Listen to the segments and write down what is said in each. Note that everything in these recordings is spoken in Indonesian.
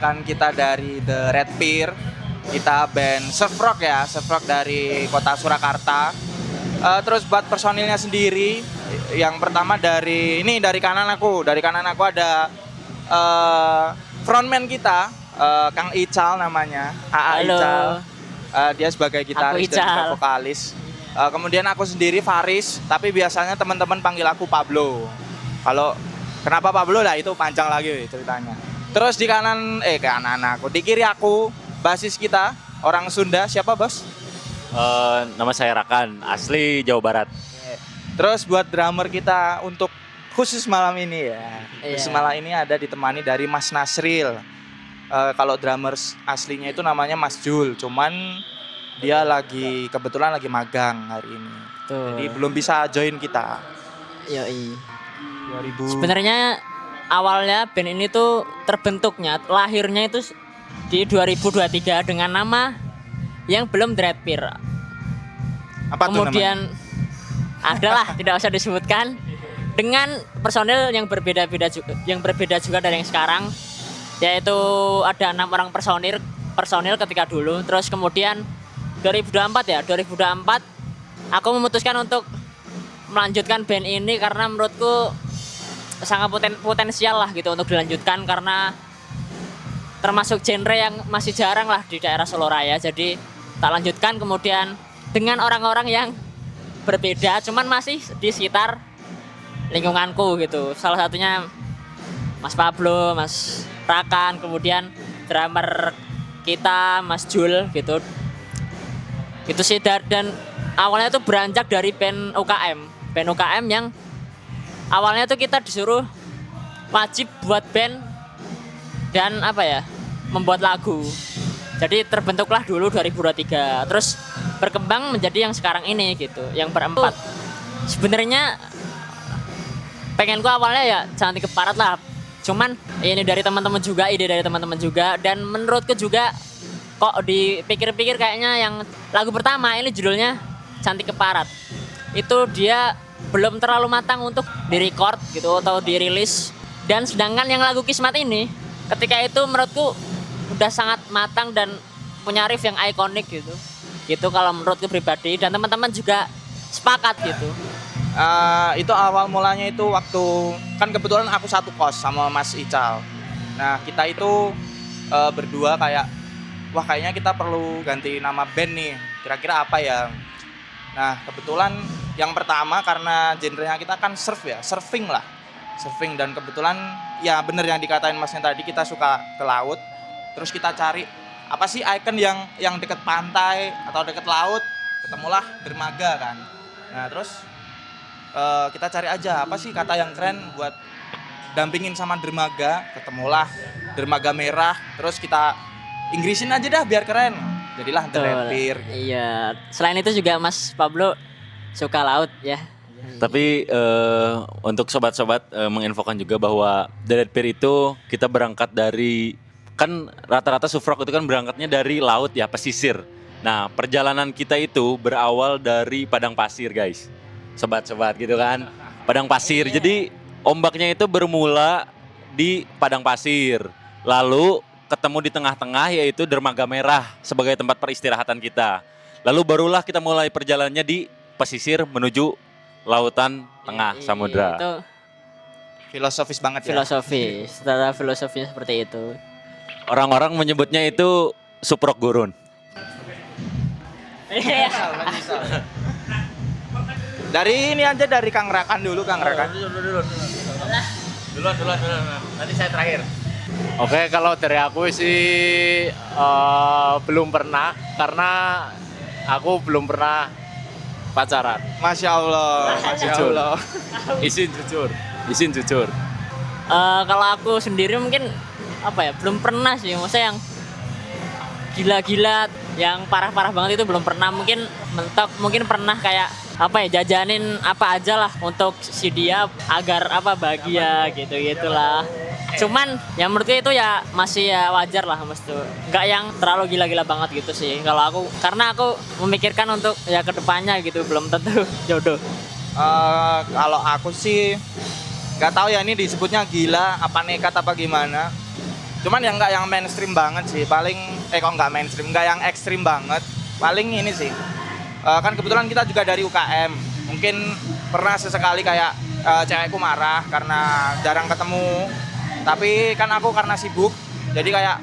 Kan kita dari The Red Pier, kita band surf rock ya, surf rock dari kota Surakarta. Terus buat personilnya sendiri, yang pertama dari kanan aku ada frontman kita, Kang Ical namanya, AA Halo. Ical. Dia sebagai gitaris dan juga Ical. vokalis. Kemudian aku sendiri Faris, tapi biasanya teman-teman panggil aku Pablo. Kalau kenapa Pablo lah itu panjang lagi ceritanya. Terus di kanan aku, di kiri aku basis kita orang Sunda, siapa bos? Nama saya Rakan, asli Jawa Barat. Terus buat drummer kita untuk khusus malam ini ya. Iya. Khusus malam ini ada ditemani dari Mas Nasril. Kalau drummer aslinya itu namanya Mas Jul, cuman dia kebetulan lagi magang hari ini. Tuh. Jadi belum bisa join kita. Yoi. 2000. Sebenarnya awalnya band ini tuh terbentuknya, lahirnya itu di 2023 dengan nama yang belum Dread Pier. Apa tuh namanya? Kemudian adalah tidak usah disebutkan, dengan personil yang berbeda juga dari yang sekarang, yaitu ada 6 orang personil ketika dulu. Terus kemudian 2024 aku memutuskan untuk melanjutkan band ini karena menurutku sangat potensial lah gitu untuk dilanjutkan, karena termasuk genre yang masih jarang lah di daerah Solo Raya. Jadi tak lanjutkan kemudian dengan orang-orang yang berbeda, cuman masih di sekitar lingkunganku gitu. Salah satunya Mas Pablo, Mas Rakan, kemudian drummer kita Mas Jul gitu. Itu sih, dan awalnya tuh beranjak dari band UKM yang awalnya tuh kita disuruh wajib buat band dan membuat lagu. Jadi terbentuklah dulu 2023, terus berkembang menjadi yang sekarang ini gitu, yang berempat. Sebenarnya pengenku awalnya ya Cantik Keparat lah, cuman ini ide dari teman-teman juga, dan menurutku juga kok dipikir-pikir kayaknya yang lagu pertama ini judulnya Cantik Keparat itu dia belum terlalu matang untuk direcord gitu atau dirilis, dan sedangkan yang lagu Kismat ini ketika itu menurutku udah sangat matang dan punya riff yang ikonik gitu kalau menurutku pribadi, dan teman-teman juga sepakat gitu. Itu awal mulanya itu waktu kan kebetulan aku satu kos sama Mas Ical. Nah kita itu berdua kayaknya kita perlu ganti nama band nih, kira-kira apa ya. Nah kebetulan yang pertama karena genrenya kita kan surfing, dan kebetulan ya bener yang dikatain Masnya tadi, kita suka ke laut. Terus kita cari apa sih icon yang deket pantai atau deket laut, ketemulah dermaga kan. Nah terus kita cari aja apa sih kata yang keren buat dampingin sama dermaga, ketemulah dermaga merah. Terus kita Inggrisin aja dah biar keren, jadilah The Red Pier. Iya, selain itu juga Mas Pablo suka laut ya. Tapi untuk sobat-sobat menginfokan juga bahwa The Red Pier itu kita berangkat dari, kan rata-rata surf rock itu kan berangkatnya dari laut ya, pesisir. Nah perjalanan kita itu berawal dari padang pasir guys, sobat-sobat gitu kan, padang pasir. Jadi ombaknya itu bermula di padang pasir, lalu ketemu di tengah-tengah yaitu dermaga merah sebagai tempat peristirahatan kita. Lalu barulah kita mulai perjalanannya di pesisir menuju lautan tengah samudra. Itu Filosofis banget ya. filosofis, setelah filosofinya seperti itu. Orang-orang menyebutnya itu suprok gurun. Dari ini aja, dari Kang Rakan dulu, Kang Rakan. Duluan. Nanti saya terakhir. Oke, kalau dari aku sih belum pernah, karena aku belum pernah pacaran. Masya Allah. Izin jujur. Kalau aku sendiri mungkin belum pernah sih, maksudnya yang gila-gila, yang parah-parah banget itu belum pernah. Mungkin mentok, mungkin pernah kayak jajanin apa aja lah untuk si dia agar bahagia gitulah. Cuman yang menurutku itu ya masih ya wajar lah, mesti nggak yang terlalu gila-gila banget gitu sih kalau aku, karena aku memikirkan untuk ya kedepannya gitu, belum tentu jodoh. Kalau aku sih nggak tahu ya ini disebutnya gila apa nekat apa gimana. Cuman yang nggak yang mainstream banget sih. Paling kok nggak mainstream, nggak yang ekstrim banget. Paling ini sih. Kan kebetulan kita juga dari UKM. Mungkin pernah sesekali kayak cewekku marah karena jarang ketemu. Tapi kan aku karena sibuk, jadi kayak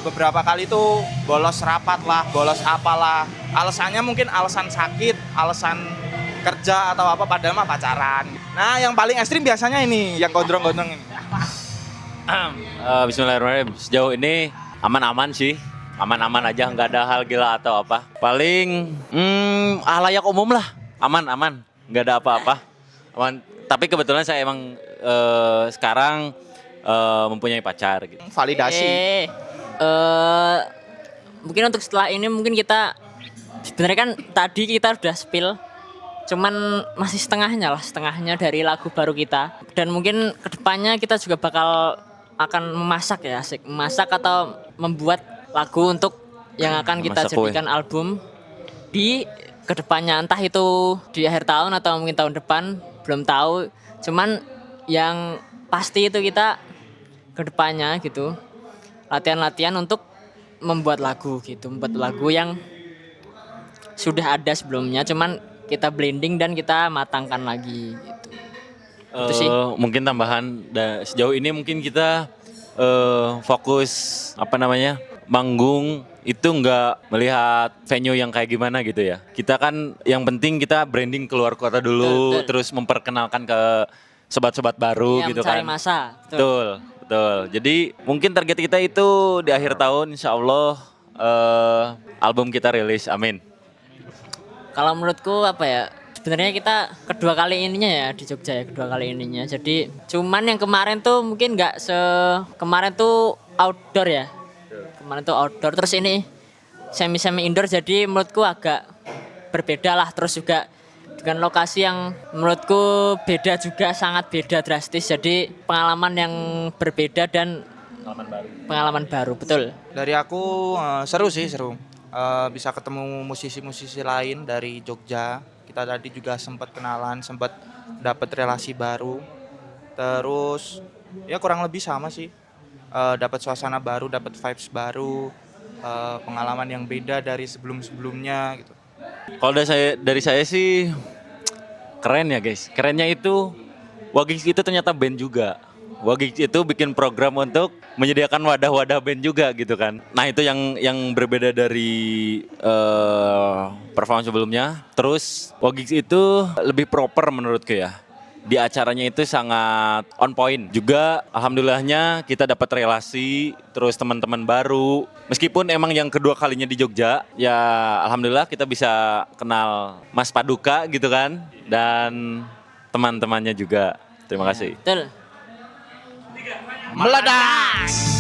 beberapa kali tuh bolos rapat lah, bolos apalah. Alasannya mungkin alasan sakit, alasan kerja atau apa, padahal mah pacaran. Nah, yang paling ekstrim biasanya ini, yang gondrong-gondrong ini. Bismillahirrahmanirrahim. Sejauh ini aman-aman sih. Aman-aman aja, nggak ada hal gila atau apa. Paling halayak umum lah. Aman-aman, nggak ada apa-apa. Aman. Tapi kebetulan saya emang sekarang mempunyai pacar gitu. Validasi. Mungkin untuk setelah ini mungkin kita sebenarnya kan tadi kita udah spill, cuman masih setengahnya dari lagu baru kita. Dan mungkin kedepannya kita juga bakal akan memasak ya, asik memasak atau membuat lagu untuk yang akan kita Masak kue. jadikan album di kedepannya, entah itu di akhir tahun atau mungkin tahun depan, belum tahu. Cuman yang pasti itu kita kedepannya gitu latihan-latihan untuk membuat lagu gitu, membuat lagu yang sudah ada sebelumnya, cuman kita blending dan kita matangkan lagi gitu. Itu sih. Mungkin tambahan sejauh ini mungkin kita fokus manggung itu nggak melihat venue yang kayak gimana gitu ya. Kita kan yang penting kita branding keluar kota dulu, Betul. terus memperkenalkan ke sobat-sobat baru Iya, gitu mencari kan. masa. Betul, betul. Jadi mungkin target kita itu di akhir tahun insya Allah album kita rilis, amin. Kalau menurutku apa ya? Sebenarnya kita kedua kali ininya ya di Jogja ya, kedua kali ininya. Jadi cuman yang kemarin tuh mungkin nggak kemarin tuh outdoor ya. Kemarin tuh outdoor, terus ini semi indoor, jadi menurutku agak berbeda lah. Terus juga dengan lokasi yang menurutku beda juga, sangat beda drastis. Jadi pengalaman yang berbeda dan pengalaman baru, betul. Dari aku seru sih, seru. Bisa ketemu musisi-musisi lain dari Jogja. Kita tadi juga sempat kenalan, sempat dapat relasi baru. Terus ya kurang lebih sama sih. Dapat suasana baru, dapat vibes baru, pengalaman yang beda dari sebelum-sebelumnya gitu. Kalau dari saya sih keren ya guys. Kerennya itu Wagix itu ternyata band juga. Wagix itu bikin program untuk menyediakan wadah-wadah band juga gitu kan. Nah itu yang berbeda dari perform sebelumnya. Terus Wagix itu lebih proper menurutku ya. Di acaranya itu sangat on point. Juga alhamdulillahnya kita dapat relasi, terus teman-teman baru. Meskipun emang yang kedua kalinya di Jogja, ya alhamdulillah kita bisa kenal Mas Paduka gitu kan. Dan teman-temannya juga. Terima kasih. Betul. Meledak!